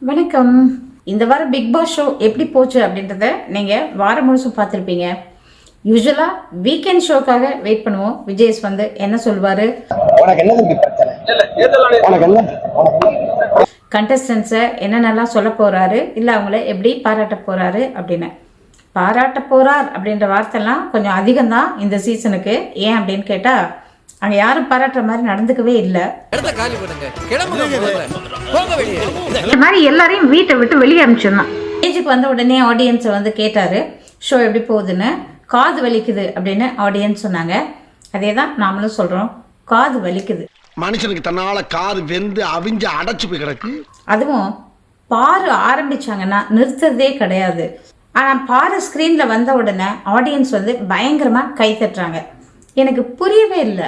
வணக்கம். இந்த வாரம் பிக் பாஸ் ஷோ எப்படி போச்சு அப்படின்றத நீங்கள் வாரம் முழுசும் பார்த்துருப்பீங்க. யூஸ்வலாக வீக்கெண்ட் ஷோக்காக வெயிட் பண்ணுவோம். விஜய்ஸ் வந்து என்ன சொல்வார், கண்டஸ்டன்ஸை என்னென்னலாம் சொல்ல போகிறாரு, இல்லை அவங்கள எப்படி பாராட்ட போகிறாரு அப்படின்னு. பாராட்ட போகிறார் அப்படின்ற வார்த்தைலாம் கொஞ்சம் அதிகம்தான் இந்த சீசனுக்கு. ஏன் அப்படின்னு கேட்டால் அங்கே யாரும் பாராட்டுற மாதிரி நடந்துக்கவே இல்லை. இந்த மாதிரி எல்லாரையும் வீட்டை விட்டு வெளியே அனுப்பிச்சிடணும். ஸ்டேஜுக்கு வந்த உடனே ஆடியன்ஸை வந்து கேட்டார் ஷோ எப்படி போகுதுன்னு. காது வலிக்குது அப்படின்னு ஆடியன்ஸ் சொன்னாங்க. அதே தான் நாமளும் சொல்கிறோம், காது வலிக்குது. மனுஷனுக்கு தன்னால காது வெந்து அவிஞ்சு அடைச்சு போய் கிடக்கு. அதுவும் பாரு ஆரம்பிச்சாங்கன்னா நிறுத்துறதே கிடையாது. ஆனால் பாரு ஸ்க்ரீனில் வந்த உடனே ஆடியன்ஸ் வந்து பயங்கரமாக கை தட்டுறாங்க. எனக்கு புரியவே இல்லை,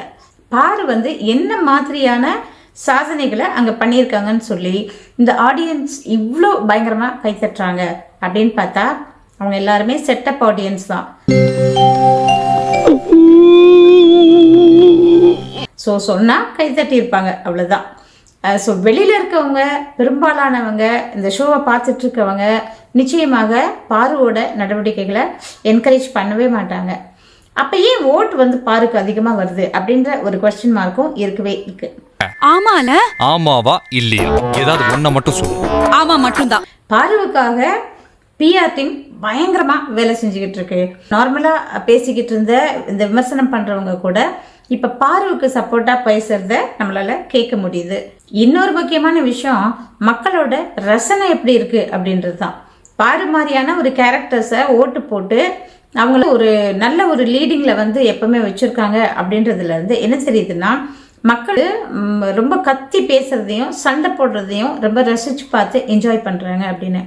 பாரு வந்து என்ன மாதிரியான சாதனைகளை அங்கே பண்ணியிருக்காங்கன்னு சொல்லி இந்த ஆடியன்ஸ் இவ்வளோ பயங்கரமாக கை தட்டுறாங்க அப்படின்னு பார்த்தா அவங்க எல்லாருமே செட்டப் ஆடியன்ஸ் தான். ஸோ சொன்னால் கை தட்டியிருப்பாங்க, அவ்வளோதான். ஸோ வெளியில் இருக்கவங்க பெரும்பாலானவங்க இந்த ஷோவை பார்த்துட்டு இருக்கவங்க நிச்சயமாக பாருவோட நடவடிக்கைகளை என்கரேஜ் பண்ணவே மாட்டாங்க. அப்போ ஏன் ஓட்டு வந்து பாருக்கு அதிகமாக வருது அப்படின்ற ஒரு கொஸ்டின் மார்க்கும் இருக்கவே இருக்கு. ஆமால ஆமாவா இல்லையா ஏதாவது ஒண்ண மட்டும் சொல்லு. ஆமா மட்டும்தான். பாருவுக்காக பிஆர் டீம் பயங்கரமா வேலை செஞ்சுக்கிட்டு இருக்கு. நார்மலா பேசிக்கிட்டு இருந்த இந்த விமர்சனம் பண்றவங்க கூட இப்ப பாருவுக்கு சப்போர்ட்டா பேசுறத நம்மளால கேட்க முடியுது. இன்னொரு முக்கியமான விஷயம், மக்களோட ரசனை எப்படி இருக்கு அப்படின்றது தான். பாரு மாதிரியான ஒரு கேரக்டர்ஸை ஓட்டு போட்டு அவங்கள ஒரு நல்ல ஒரு லீடிங்ல வந்து எப்பவுமே வச்சிருக்காங்க அப்படின்றதுல இருந்து என்ன தெரியுதுன்னா, மக்கள் ரொம்ப கத்தி பேசுறதையும் சண்டை போடுறதையும் ரொம்ப ரசிச்சு பார்த்து என்ஜாய் பண்றாங்க அப்படின்னு.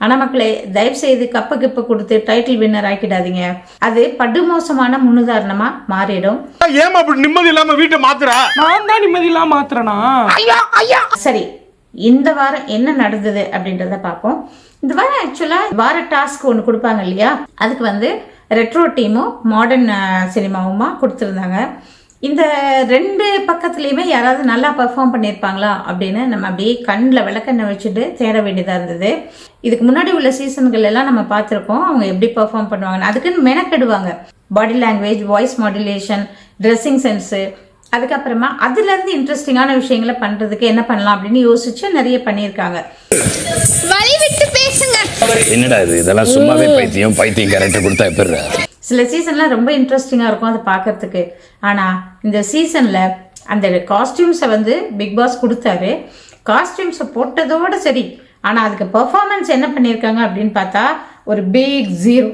ஆனா மக்களே, தயவு செய்து கப்பு கிப்பு கொடுத்து டைட்டில் வின்னர் ஆக்கிடாதீங்க. அது படுமோசமான முன்னுதாரணமா மாறிடும். ஏமா அப்படி நிம்மதி இல்லாம வீட்டை மாத்துறா? நான் தான் நிம்மதி இல்லாம மாத்துறேனா? சரி, இந்த வாரம் என்ன நடந்தது அப்படின்றத பார்ப்போம். இந்த வாரம் ஆக்சுவலா வார டாஸ்க் ஒன்று கொடுப்பாங்க இல்லையா, அதுக்கு வந்து ரெட்ரோ டீமும் மாடர்ன் சினிமாவுமா கொடுத்துருந்தாங்க. இந்த ரெண்டு பக்கத்துலேயுமே யாராவது நல்லா பர்ஃபார்ம் பண்ணியிருப்பாங்களா அப்படின்னு நம்ம அப்படியே கண்ணில் விளக்கெண்ணெய் வச்சுட்டு தேட வேண்டியதாக இருந்தது. இதுக்கு முன்னாடி உள்ள சீசன்கள் எல்லாம் நம்ம பார்த்துருக்கோம் அவங்க எப்படி பர்ஃபார்ம் பண்ணுவாங்கன்னு. அதுக்குன்னு மெனக்கெடுவாங்க. Body language, voice modulation, dressing sense, அதுக்கப்புறமா அதுலேருந்து இன்ட்ரெஸ்டிங்கான விஷயங்களை பண்ணுறதுக்கு என்ன பண்ணலாம் அப்படின்னு யோசிச்சு நிறைய பண்ணியிருக்காங்க. என்னடா இது, இதெல்லாம் சும்மாவே பைத்தியம் கேரக்டர் கொடுத்தா எப்படி? சில சீசன்லாம் ரொம்ப இன்ட்ரெஸ்டிங்காக இருக்கும் அதை பார்க்கறதுக்கு. ஆனால் இந்த சீசனில் அந்த காஸ்டியூம்ஸை வந்து பிக் பாஸ் கொடுத்தாரு. காஸ்டியூம்ஸை போட்டதோடு சரி, ஆனால் அதுக்கு பெர்ஃபார்மன்ஸ் என்ன பண்ணியிருக்காங்க அப்படின்னு பார்த்தா ஒரு பிக் ஜீரோ.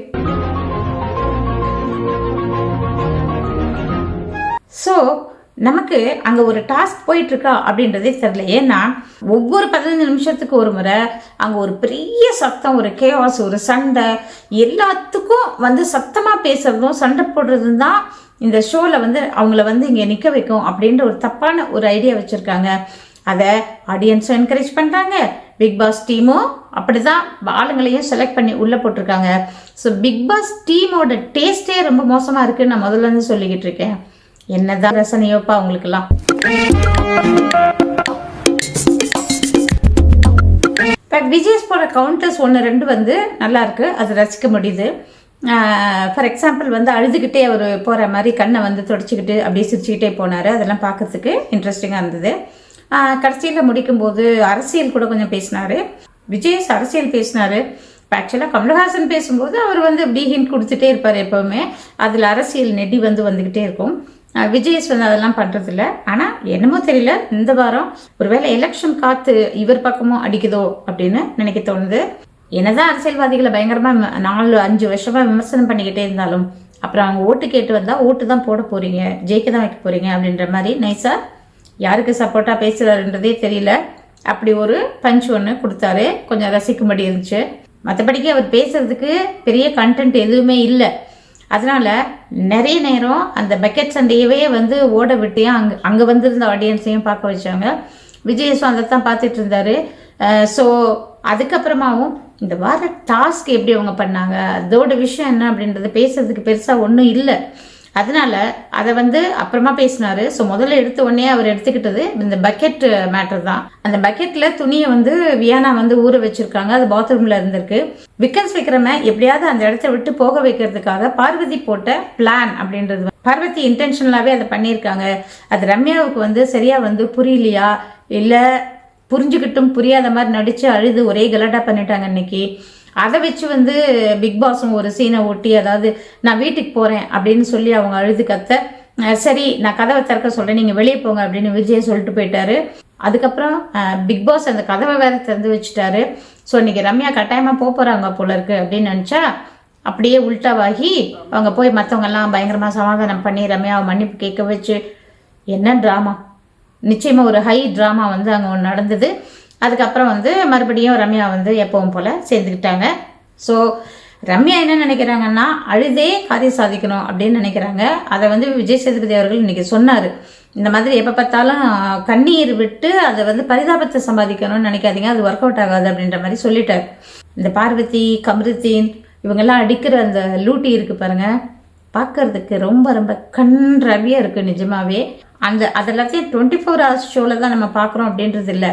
ஸோ நமக்கு அங்கே ஒரு டாஸ்க் போயிட்டு இருக்கா அப்படின்றதே தெரியல. ஏன்னா ஒவ்வொரு 15 நிமிஷத்துக்கு ஒரு முறை அங்கே ஒரு பெரிய சத்தம், ஒரு கேவாஸ், ஒரு சண்டை, எல்லாத்துக்கும் வந்து சத்தமாக பேசுறதும் சண்டை போடுறதும் தான் இந்த ஷோவில் வந்து அவங்கள வந்து இங்கே நிற்க வைக்கும் அப்படின்ற ஒரு தப்பான ஒரு ஐடியா வச்சுருக்காங்க. அதை ஆடியன்ஸும் என்கரேஜ் பண்ணுறாங்க, பிக் பாஸ் டீமும் அப்படி தான் ஆளுங்களையும் செலக்ட் பண்ணி உள்ளே போட்டிருக்காங்க. ஸோ பிக் பாஸ் டீமோட டேஸ்டே ரொம்ப மோசமாக இருக்குன்னு நான் முதல்ல இருந்து சொல்லிக்கிட்டு இருக்கேன். என்னதான் ரசனையோப்பா உங்களுக்கெல்லாம். விஜய்ஸ் போகிற கவுண்டர்ஸ் 1-2 வந்து நல்லா இருக்கு, அது ரசிக்க முடியுது. ஃபார் எக்ஸாம்பிள் வந்து அழுதுகிட்டே அவர் போகிற மாதிரி கண்ணை வந்து தொடச்சிக்கிட்டு அப்படியே சிரிச்சுக்கிட்டே போனார். அதெல்லாம் பார்க்கறதுக்கு இன்ட்ரெஸ்டிங்காக இருந்தது. கடைசியில் முடிக்கும்போது அரசியல் கூட கொஞ்சம் பேசினார். விஜய்ஸ் அரசியல் பேசினார். ஆக்சுவலாக கமலஹாசன் பேசும்போது அவர் வந்து இப்படி ஹிண்ட் கொடுத்துட்டே இருப்பார் எப்போவுமே. அதில் அரசியல் நெடி வந்துக்கிட்டே இருக்கும். விஜய்ஸ் வந்து அதெல்லாம் பண்ணுறதில்ல. ஆனால் என்னமோ தெரியல, இந்த வாரம் ஒருவேளை எலெக்ஷன் காற்று இவர் பக்கமும் அடிக்குதோ அப்படின்னு நினைக்க தோணுது. என்னதான் அரசியல்வாதிகளை பயங்கரமாக 4-5 வருஷமாக விமர்சனம் பண்ணிக்கிட்டே இருந்தாலும் அப்புறம் அவங்க ஓட்டு கேட்டு வந்தால் ஓட்டு தான் போட போகிறீங்க, ஜெயிக்க தான் வைக்க போகிறீங்க அப்படின்ற மாதிரி நைஸாக யாருக்கு சப்போர்ட்டாக பேசுகிறாருன்றதே தெரியல. அப்படி ஒரு பஞ்ச் ஒன்று கொடுத்தாரு, கொஞ்சம் ரசிக்கும்படி இருந்துச்சு. மற்றபடிக்கு அவர் பேசுறதுக்கு பெரிய கண்டென்ட் எதுவுமே இல்லை. அதனால நிறைய நேரம் அந்த பக்கெட் சண்டையவே வந்து ஓட விட்டியும் அங்கே வந்திருந்த ஆடியன்ஸையும் பார்க்க வச்சாங்க. விஜயஸும் அதை தான் பார்த்துட்டு இருந்தாரு. ஸோ அதுக்கப்புறமாவும் இந்த வார டாஸ்க் எப்படி அவங்க பண்ணாங்க, அதோட விஷயம் என்ன அப்படின்றது பேசுறதுக்கு பெருசாக ஒன்றும் இல்லை. அதனால அதை வந்து அப்புறமா பேசினாரு. ஸோ முதல்ல எடுத்த உடனே அவர் எடுத்துக்கிட்டது இந்த பக்கெட் மேட்டர் தான். அந்த பக்கெட்ல துணியை வந்து வியானா வந்து ஊற வச்சிருக்காங்க, அது பாத்ரூம்ல இருந்திருக்கு. விக்கன்ஸ் விக்ரம எப்படியாவது அந்த இடத்த விட்டு போக வைக்கிறதுக்காக பார்வதி போட்ட பிளான் அப்படின்றது. பார்வதி இன்டென்ஷனலாவே அதை பண்ணியிருக்காங்க. அது ரம்யாவுக்கு வந்து சரியா வந்து புரியலையா, இல்ல புரிஞ்சுக்கிட்டும் புரியாத மாதிரி நடிச்சு அழுது ஒரே கலாட்டா பண்ணிட்டாங்க இன்னைக்கு. அதை வச்சு வந்து பிக் பாஸும் ஒரு சீனை ஒட்டி, அதாவது நான் வீட்டுக்கு போறேன் அப்படின்னு சொல்லி அவங்க அழுது கத்த, சரி நான் கதவை திறக்க சொல்றேன் நீங்க வெளியே போங்க அப்படின்னு விஜய் சொல்லிட்டு போயிட்டாரு. அதுக்கப்புறம் பிக் பாஸ் அந்த கதவை வேற திறந்து வச்சுட்டாரு. ஸோ இன்னைக்கு ரம்யா கட்டாயமா போறாங்க போல இருக்கு அப்படின்னு நினைச்சா அப்படியே உல்ட்டாவாகி அவங்க போய் மற்றவங்க எல்லாம் பயங்கரமா சமாதானம் பண்ணி ரம்யாவை மன்னிப்பு கேட்க வச்சு, என்ன ட்ராமா, நிச்சயமா ஒரு ஹை ட்ராமா வந்து அங்கே ஒன்று நடந்தது. அதுக்கப்புறம் வந்து மறுபடியும் ரம்யா வந்து எப்பவும் போல சேர்ந்துக்கிட்டாங்க. ஸோ ரம்யா என்ன நினைக்கிறாங்கன்னா அழுதே காரியம் சாதிக்கணும் அப்படின்னு நினைக்கிறாங்க. அதை வந்து விஜய் சேதுபதி அவர்கள் இன்னைக்கு சொன்னார். இந்த மாதிரி எப்போ பார்த்தாலும் கண்ணீர் விட்டு அதை வந்து பரிதாபத்தை சம்பாதிக்கணும்னு நினைக்காதீங்க, அது ஒர்க் அவுட் ஆகாது அப்படின்ற மாதிரி சொல்லிட்டார். இந்த பார்வதி, கமருதீன் இவங்கெல்லாம் அடிக்கிற அந்த லூட்டி இருக்கு பாருங்க, பார்க்கறதுக்கு ரொம்ப ரொம்ப கண்ரவியாக இருக்குது நிஜமாவே. அதெல்லாத்தையும் 24 hours ஷோவில் தான் நம்ம பார்க்குறோம் அப்படின்றது இல்லை.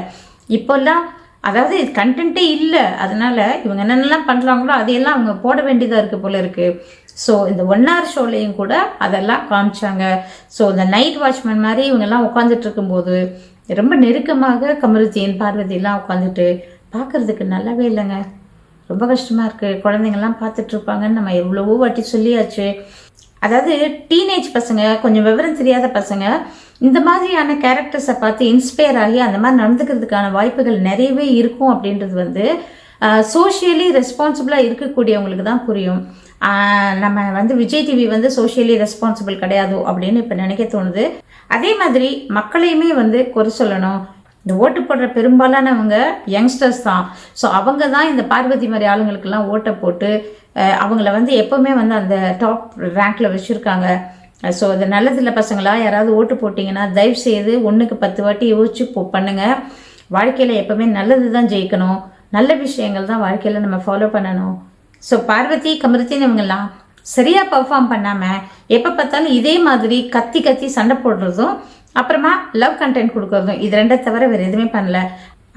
இப்போல்லாம் அதாவது இது கண்டென்ட்டே இல்லை, அதனால இவங்க என்னென்னலாம் பண்ணுறாங்களோ அதையெல்லாம் அவங்க போட வேண்டியதாக இருக்குது போல இருக்குது. ஸோ இந்த 1 hour ஷோலையும் கூட அதெல்லாம் காமிச்சாங்க. ஸோ இந்த நைட் வாட்ச்மேன் மாதிரி இவங்கெல்லாம் உட்காந்துட்டு இருக்கும்போது ரொம்ப நெருக்கமாக கமருதீன், பார்வதியெல்லாம் உட்காந்துட்டு பார்க்கறதுக்கு நல்லாவே இல்லைங்க, ரொம்ப கஷ்டமாக இருக்குது. குழந்தைங்கள்லாம் பார்த்துட்டு இருப்பாங்கன்னு நம்ம எவ்வளவோ வாட்டி சொல்லியாச்சு. அதாவது டீனேஜ் பசங்க, கொஞ்சம் விவரம் தெரியாத பசங்க இந்த மாதிரியான கேரக்டர்ஸை பார்த்து இன்ஸ்பயர் ஆகி அந்த மாதிரி நடந்துக்கிறதுக்கான வாய்ப்புகள் நிறையவே இருக்கும் அப்படின்றது வந்து சோஷியலி ரெஸ்பான்சிபிளாக இருக்கக்கூடியவங்களுக்கு தான் புரியும். நம்ம வந்து விஜய் டிவி வந்து சோஷியலி ரெஸ்பான்சிபிள் கிடையாதோ அப்படின்னு இப்போ நினைக்க தோணுது. அதே மாதிரி மக்களையுமே வந்து குறை சொல்லணும். இந்த ஓட்டு போடுற பெரும்பாலானவங்க யங்ஸ்டர்ஸ் தான். ஸோ அவங்க தான் இந்த பார்வதி மாதிரி ஆளுங்களுக்கெல்லாம் ஓட்டை போட்டு அவங்கள வந்து எப்போவுமே வந்து அந்த டாப் ரேங்க்ல வச்சுருக்காங்க. ஸோ அது நல்லதில்லை பசங்களா, யாராவது ஓட்டு போட்டிங்கன்னா தயவு செய்து 1க்கு 10 வாட்டி யோசிச்சு பண்ணுங்க. வாழ்க்கையில் எப்போவுமே நல்லது தான் ஜெயிக்கணும், நல்ல விஷயங்கள் தான் வாழ்க்கையில் நம்ம ஃபாலோ பண்ணணும். ஸோ பார்வதி, கமருதீன் இவங்கெல்லாம் சரியாக பர்ஃபார்ம் பண்ணாமல் எப்போ பார்த்தாலும் இதே மாதிரி கத்தி கத்தி சண்டை போடுறதும் அப்புறமா லவ் கண்டென்ட் கொடுக்கறதும், இது 2 தவிர வேறு எதுவுமே பண்ணல.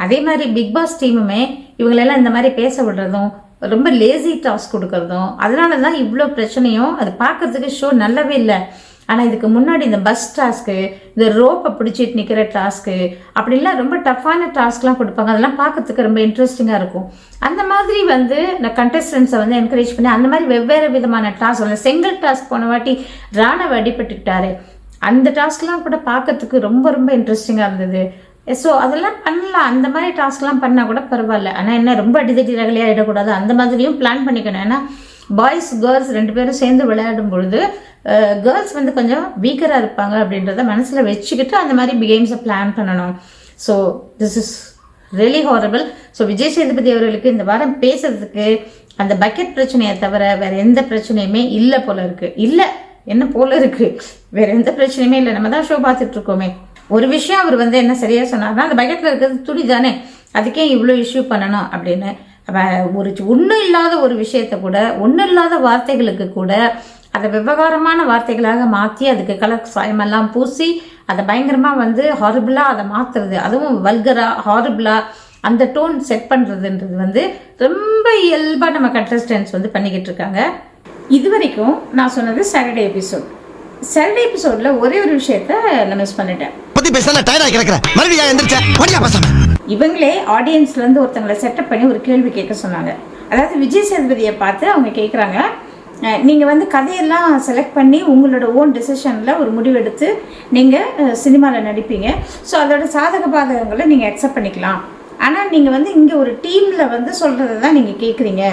அதே மாதிரி பிக் பாஸ் டீமுமே இவங்களெல்லாம் இந்த மாதிரி பேச விடுறதும் ரொம்ப லேசி டாஸ்க் கொடுக்கறதும், அதனால தான் இவ்வளோ பிரச்சனையும். அது பார்க்கறதுக்கு ஷோ நல்லாவே இல்லை. ஆனால் இதுக்கு முன்னாடி இந்த பஸ் டாஸ்க்கு, இந்த ரோப்பை பிடிச்சிட்டு நிற்கிற டாஸ்க்கு, அப்படிலாம் ரொம்ப டஃப்பான டாஸ்க்லாம் கொடுப்பாங்க. அதெல்லாம் பார்க்கறதுக்கு ரொம்ப இன்ட்ரெஸ்டிங்காக இருக்கும். அந்த மாதிரி வந்து இந்த கண்டஸ்டன்ஸை வந்து என்கரேஜ் பண்ணி அந்த மாதிரி வெவ்வேறு விதமான டாஸ்க், அந்த செங்கல் டாஸ்க் போன வாட்டி ராணவ அடிபட்டுக்கிட்டாரு, அந்த டாஸ்க்லாம் கூட பார்க்கறதுக்கு ரொம்ப ரொம்ப இன்ட்ரெஸ்டிங்காக இருந்தது. ஸோ அதெல்லாம் பண்ணலாம், அந்த மாதிரி டாஸ்க்லாம் பண்ணால் கூட பரவாயில்ல. ஆனால் என்ன ரொம்ப அடிதடி ரகலையாக ஆகிடக்கூடாது, அந்த மாதிரியும் பிளான் பண்ணிக்கணும். ஏன்னா பாய்ஸ் கேர்ள்ஸ் 2 பேரும் சேர்ந்து விளையாடும் பொழுது கேர்ள்ஸ் வந்து கொஞ்சம் வீக்கராக இருப்பாங்க அப்படின்றத மனசில் வச்சுக்கிட்டு அந்த மாதிரி கேம்ஸை பிளான் பண்ணணும். So this is really horrible. So Vijay Sethupathi அவர்களுக்கு இந்த வாரம் பேசுறதுக்கு அந்த பக்கெட் பிரச்சனையை தவிர வேற எந்த பிரச்சனையுமே இல்லை போல இருக்கு. இல்லை என்ன போல இருக்கு, வேற எந்த பிரச்சனையுமே இல்லை. நம்ம தான் ஷோ பார்த்துட்டு இருக்கோமே. ஒரு விஷயம் அவர் வந்து என்ன சரியா சொன்னார்னா, அந்த பக்கெட்ல இருக்கிறது துணி தானே, அதுக்கே இவ்வளோ இஷ்யூ பண்ணணும் அப்படின்னு. ஒரு ஒன்றும் இல்லாத ஒரு விஷயத்த கூட, ஒன்றும் இல்லாத வார்த்தைகளுக்கு கூட அதை விவகாரமான வார்த்தைகளாக மாற்றி அதுக்கு கலர் சாயமெல்லாம் பூசி அதை பயங்கரமாக வந்து ஹாரிபிளாக அதை மாற்றுறது, அதுவும் வல்கராக ஹாரிபிளாக அந்த டோன் செட் பண்ணுறதுன்றது வந்து ரொம்ப இயல்பாக நம்ம கண்டஸ்டன்ஸ் வந்து பண்ணிக்கிட்டு இருக்காங்க. இது வரைக்கும் நான் சொன்னது சாட்டர்டே எபிசோட். சாட்டர்டே எபிசோட்ல ஒரே ஒரு விஷயத்த நான் மிஸ் பண்ணிட்டேன். இவங்களே ஆடியன்ஸ்ல இருந்து ஒருத்தங்களை செட்டப் பண்ணி ஒரு கேள்வி கேட்க சொன்னாங்க. அதாவது விஜய் சேதுபதியை பார்த்து அவங்க கேட்குறாங்க, நீங்கள் வந்து கதையெல்லாம் செலக்ட் பண்ணி உங்களோட ஓன் டெசிஷனில் ஒரு முடிவெடுத்து நீங்கள் சினிமாவில் நடிப்பீங்க. ஸோ அதோட சாதக பாதகங்களை நீங்கள் அக்செப்ட் பண்ணிக்கலாம். ஆனால் நீங்கள் வந்து இங்கே ஒரு டீமில் வந்து சொல்கிறத தான் நீங்கள் கேட்குறீங்க.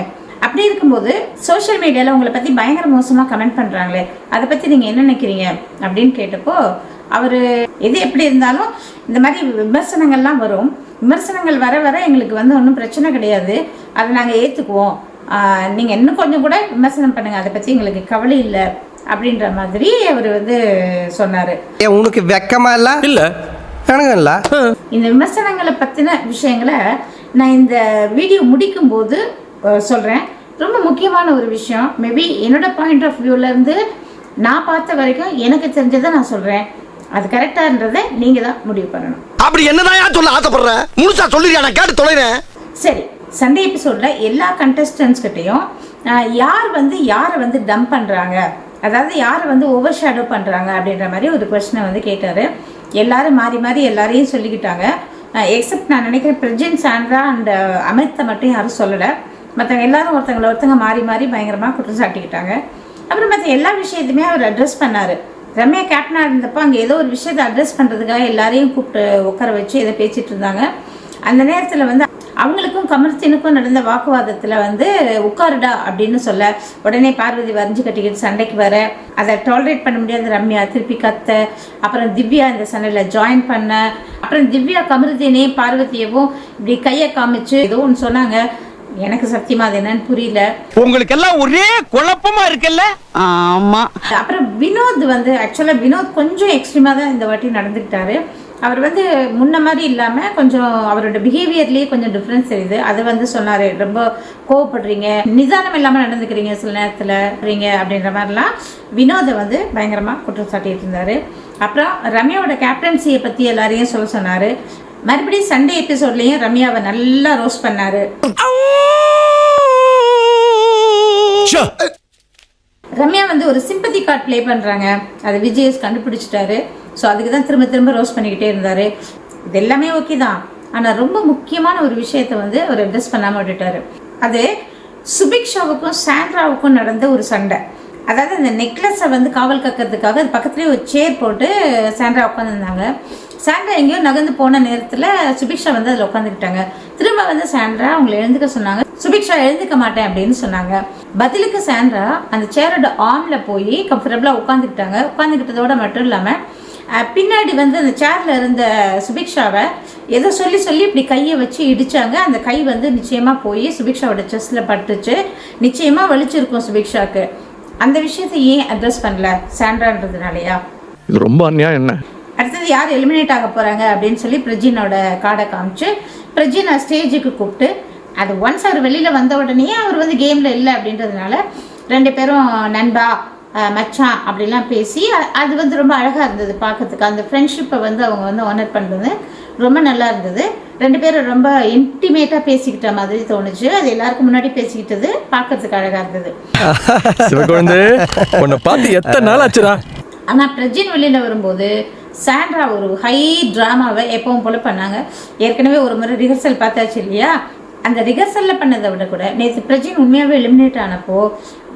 அப்படி இருக்கும்போது சோஷியல் மீடியாவில் உங்களை பற்றி பயங்கர மோசமாக கமெண்ட் பண்ணுறாங்களே, அதை பற்றி நீங்கள் என்ன நினைக்கிறீங்க அப்படின்னு கேட்டப்போ அவர் எது எப்படி இருந்தாலும் இந்த மாதிரி விமர்சனங்கள்லாம் வரும். விமர்சனங்கள் வர வர எங்களுக்கு வந்து ஒன்றும் பிரச்சனை கிடையாது, அதை நாங்கள் ஏற்றுக்குவோம். நீங்கள் இன்னும் கொஞ்சம் கூட விமர்சனம் பண்ணுங்கள், அதை பற்றி எங்களுக்கு கவலை இல்லை அப்படின்ற மாதிரி அவர் வந்து சொன்னார். உனக்கு வெக்கமா இல்லை? இந்த விமர்சனங்களை பற்றின விஷயங்களை நான் இந்த வீடியோ முடிக்கும்போது சொல்கிறேன். ரொம்ப முக்கியமான ஒரு விஷயம், மேபி என்னோட பாயிண்ட் ஆஃப் வியூலேருந்து நான் பார்த்த வரைக்கும் எனக்கு தெரிஞ்சதை நான் சொல்கிறேன். அது கரெக்டான்றதை நீங்கள் தான் முடிவு பண்ணணும். அப்படி என்னதான் சொல்ல ஆசைப்படுற? முழுசா சொல்லிடுறியா? நான் கேட்டு தொலைறேன். சரி, சண்டே எபிசோடில் எல்லா கண்டஸ்டன்ஸ்கிட்டையும் யார் வந்து யாரை வந்து டம்ப் பண்ணுறாங்க, அதாவது யாரை வந்து ஓவர் ஷேடோ பண்ணுறாங்க அப்படின்ற மாதிரி ஒரு கொஸ்டினை வந்து கேட்டார். எல்லாரும் மாறி மாறி எல்லாரையும் சொல்லிக்கிட்டாங்க. எக்ஸப்ட் நான் நினைக்கிறேன் பிரஜின், சாண்ட்ரா அண்ட் அமித்தை மட்டும் யாரும் சொல்லலை. மற்றவங்க எல்லாரும் ஒருத்தங்க மாறி மாறி பயங்கரமாக குற்றம் சாட்டிக்கிட்டாங்க. அப்புறம் மற்ற எல்லா விஷயத்தையுமே அவர் அட்ரஸ் பண்ணார். ரம்யா கேப்டனாக இருந்தப்போ அங்கே ஏதோ ஒரு விஷயத்தை அட்ரஸ் பண்ணுறதுக்காக எல்லாரையும் கூப்பிட்டு உட்கார வச்சு எதை பேசிகிட்டு இருந்தாங்க. அந்த நேரத்தில் வந்து அவங்களுக்கும் கமர்த்தினுக்கும் நடந்த வாக்குவாதத்தில் வந்து உட்காருடா அப்படின்னு சொல்ல உடனே பார்வதி வரைஞ்சி கட்டிக்கிட்டு சண்டைக்கு வர, அதை டாலரேட் பண்ண முடியாத ரம்யா திருப்பி கத்த, அப்புறம் திவ்யா இந்த சண்டையில் ஜாயின் பண்ண, அப்புறம் திவ்யா கமருதீனையும் பார்வதியவும் இப்படி கையை காமிச்சு ஏதோ ஒன்று சொன்னாங்க. எனக்கு சத்தியமா அது என்னன்னு புரியல. உங்களுக்கு எல்லாம் ஒரே குழப்பமா இருக்குல்ல? ஆமா. அப்புறம் வினோத் வந்து ஆக்சுவலா வினோத் கொஞ்சம் எக்ஸ்ட்ரீமா தான் இந்த வாட்டி நடந்துக்கிட்டாரு. அவர் வந்து முன்ன மாதிரி இல்லாமல் கொஞ்சம் அவரோட பிஹேவியர்லேயே கொஞ்சம் டிஃப்ரென்ஸ் தெரியுது. அது வந்து சொன்னார், ரொம்ப கோவப்படுறீங்க, நிதானம் இல்லாமல் நடந்துக்கிறீங்க சில நேரத்தில் அப்படின்ற மாதிரிலாம் வினோதை வந்து பயங்கரமாக குற்றம் சாட்டிட்டு இருந்தார். அப்புறம் ரம்யாவோட கேப்டன்சியை பற்றி எல்லாரையும் சொல்ல சொன்னார். மறுபடியும் சண்டே எபிசோட்லேயும் ரம்யாவை நல்லா ரோஸ்ட் பண்ணார். ரம்யா வந்து ஒரு சிம்பத்தி கார்டு ப்ளே பண்ணுறாங்க, அதை விஜயஸ் கண்டுபிடிச்சிட்டாரு. ஸோ அதுக்கு தான் திரும்ப திரும்ப ரோஸ்ட் பண்ணிக்கிட்டே இருந்தார். இது எல்லாமே ஓகே தான், ஆனால் ரொம்ப முக்கியமான ஒரு விஷயத்தை வந்து அவர் அட்ரஸ் பண்ணாமல் விட்டுட்டார். அது சுபிக்ஷாவுக்கும் சாண்ட்ராவுக்கும் நடந்த ஒரு சண்டை. அதாவது அந்த நெக்லஸை வந்து காவல் காக்கிறதுக்காக அது பக்கத்துலேயே ஒரு சேர் போட்டு சாண்ட்ரா உட்காந்துருந்தாங்க. சாண்ட்ரா எங்கேயோ நகர்ந்து போன நேரத்தில் சுபிக்ஷா வந்து அதில் உட்காந்துக்கிட்டாங்க. திரும்ப வந்து சாண்ட்ரா அவங்களை எழுந்துக்க சொன்னாங்க. சுபிக்ஷா எழுந்துக்க மாட்டேன் அப்படின்னு சொன்னாங்க. பதிலுக்கு சாண்ட்ரா அந்த சேரோட ஆர்மில் போய் கம்ஃபர்டபுளாக உட்காந்துக்கிட்டாங்க. உட்காந்துக்கிட்டதோட மட்டும் இல்லாமல் பின்னாடி வந்து அந்த சேர்ல இருந்த சுபிக்ஷாவை ஏதோ சொல்லி சொல்லி இப்படி கையை வச்சு இடிச்சாங்க. அந்த கை வந்து நிச்சயமாக போய் சுபிக்ஷாவோட செஸ்டில் பட்டுச்சு. நிச்சயமாக வலிச்சிருக்கும் சுபிக்ஷாவுக்கு. அந்த விஷயத்தை ஏன் அட்ரஸ் பண்ணல? சாண்ட்ரான்றதுனாலயா? இது ரொம்ப அநியாயம். என்ன அடுத்தது யார் எலிமினேட் ஆக போகிறாங்க அப்படின்னு சொல்லி பிரஜினோட கார்டை காமிச்சு பிரஜினை ஸ்டேஜுக்கு கூப்பிட்டு, அது ஒன்ஸ் அவர் வெளியில் வந்த உடனே அவர் வந்து கேமில் இல்லை அப்படின்றதுனால ரெண்டு பேரும் நண்பா மச்சான் அப்படிலாம் பேசி அது வந்து ரொம்ப அழகாக இருந்தது பார்க்கறதுக்கு. அந்த ஃப்ரெண்ட்ஷிப்பை வந்து அவங்க வந்து ஆனர் பண்ணுறது ரொம்ப நல்லா இருந்தது. ரெண்டு பேரும் ரொம்ப இன்டிமேட்டாக பேசிக்கிட்ட மாதிரி தோணுச்சு. அது எல்லாருக்கும் முன்னாடி பேசிக்கிட்டது பார்க்கறதுக்கு அழகாக இருந்தது. எத்தனை நாள் ஆச்சுடா. ஆனால் பிரஜின் வெளியில் வரும்போது சாண்ட்ரா ஒரு ஹை ட்ராமாவை எப்பவும் போல பண்ணாங்க. ஏற்கனவே ஒரு முறை ரிஹர்சல் பார்த்தாச்சு இல்லையா? அந்த ரிஹர்சலில் பண்ணதை விட கூட நேற்று பிரஜின் உண்மையாகவே எலிமினேட் ஆனப்போ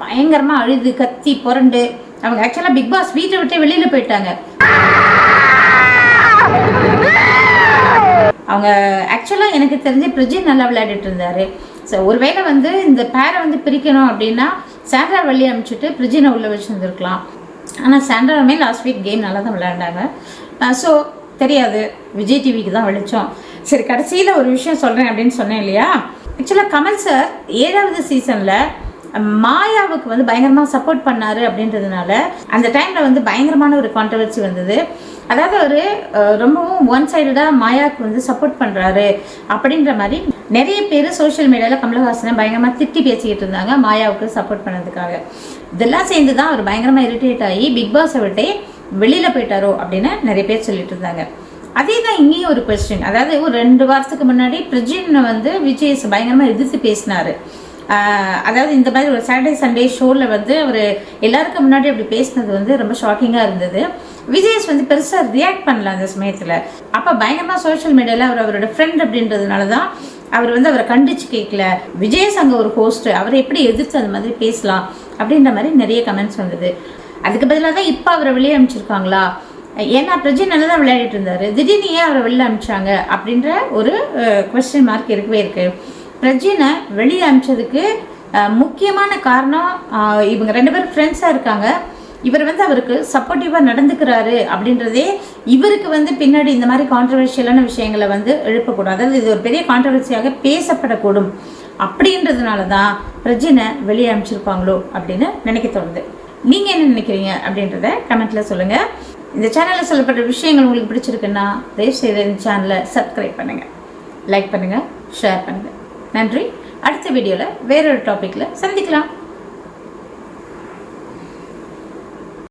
பயங்கரமாக அழுது கத்தி புரண்டு அவங்க ஆக்சுவலாக பிக் பாஸ் வீட்டை விட்டே வெளியில் போயிட்டாங்க. அவங்க ஆக்சுவலாக எனக்கு தெரிஞ்சு பிரஜின் நல்லா விளையாடிட்டு இருந்தார். ஸோ ஒருவேளை வந்து இந்த பேரை வந்து பிரிக்கணும் அப்படின்னா சாண்ட்ரா வெளியே அனுப்பிச்சிட்டு பிரஜினை உள்ளே வச்சுருந்துருக்கலாம். ஆனால் சாண்ட்ராவுமே லாஸ்ட் வீக் கேம் நல்லா தான் விளையாண்டாங்க. ஸோ தெரியாது, விஜய் டிவிக்கு தான் வெளிச்சம். சரி, கடைசியில் ஒரு விஷயம் சொல்கிறேன் அப்படின்னு சொன்னேன் இல்லையா? ஆக்சுவலாக கமல் சார் 7வது சீசனில் மாயாவுக்கு வந்து பயங்கரமாக சப்போர்ட் பண்ணார் அப்படின்றதுனால அந்த டைமில் வந்து பயங்கரமான ஒரு கான்ட்ரவர்சி வந்தது. அதாவது அவர் ரொம்பவும் ஒன் சைடடாக மாயாவுக்கு வந்து சப்போர்ட் பண்ணுறாரு அப்படின்ற மாதிரி நிறைய பேர் சோஷியல் மீடியாவில் கமலஹாசனை பயங்கரமாக திட்டி பேசிக்கிட்டு இருந்தாங்க மாயாவுக்கு சப்போர்ட் பண்ணதுக்காக. இதெல்லாம் சேர்ந்து தான் அவர் பயங்கரமாக இரிட்டேட் ஆகி பிக் பாஸை விட்டே வெளியில் போயிட்டாரோ அப்படின்னு நிறைய பேர் சொல்லிட்டு இருந்தாங்க. அதே தான் இங்கேயும் ஒரு கொஸ்டின். அதாவது ஒரு 2 வாரத்துக்கு முன்னாடி பிரஜின் வந்து விஜய் பயங்கரமாக எதிர்த்து பேசினார். அதாவது இந்த மாதிரி ஒரு சாட்டர்டே சண்டே ஷோவில் வந்து அவர் எல்லாருக்கும் முன்னாடி அப்படி பேசினது வந்து ரொம்ப ஷாக்கிங்காக இருந்தது. விஜய் வந்து பெருசாக ரியாக்ட் பண்ணல அந்த சமயத்தில். அப்போ பயங்கரமாக சோஷியல் மீடியாவில் அவரோட ஃப்ரெண்ட் அப்படின்றதுனால தான் அவர் வந்து அவரை கண்டிச்சு கேட்கல. விஜய் அங்கே ஒரு ஹோஸ்ட், அவரை எப்படி எதிர்த்து அந்த மாதிரி பேசலாம் அப்படின்ற மாதிரி நிறைய கமெண்ட்ஸ் வந்தது. அதுக்கு பதிலாக தான் இப்போ அவரை வெளியே அனுப்பிச்சிருக்காங்களா? ஏன்னா பிரஜின் நல்லா தான் விளையாடிட்டு இருந்தார், திடீர்னு ஏன் அவரை வெளியே அனுப்பிச்சாங்க அப்படின்ற ஒரு கொஸ்டின் மார்க் இருக்கவே இருக்கு. பிரஜினை வெளியே அனுப்பிச்சதுக்கு முக்கியமான காரணம் இவங்க 2 பேரும் ஃப்ரெண்ட்ஸாக இருக்காங்க. இவர் வந்து அவருக்கு சப்போர்ட்டிவாக நடந்துக்கிறாரு அப்படின்றதே இவருக்கு வந்து பின்னாடி இந்த மாதிரி கான்ட்ரவர்ஷியலான விஷயங்களை வந்து எழுப்பக்கூடாது, அதாவது இது ஒரு பெரிய கான்ட்ரவர்சியாக பேசப்படக்கூடும் அப்படின்றதுனால தான் பிரஜினை வெளியே அனுப்பிச்சிருப்பாங்களோ அப்படின்னு நினைக்க தோணுது. நீங்கள் என்ன நினைக்கிறீங்க அப்படின்றத கமெண்ட்டில் சொல்லுங்கள். இந்த சேனலில் சொல்லப்பட்ட விஷயங்கள் உங்களுக்கு பிடிச்சிருக்குன்னா தயவுசெய்து இந்த சேனலை சப்ஸ்கிரைப் பண்ணுங்கள், லைக் பண்ணுங்கள், ஷேர் பண்ணுங்கள். நன்றி. அடுத்த வீடியோவில் வேறொரு டாப்பிக்கில் சந்திக்கலாம்.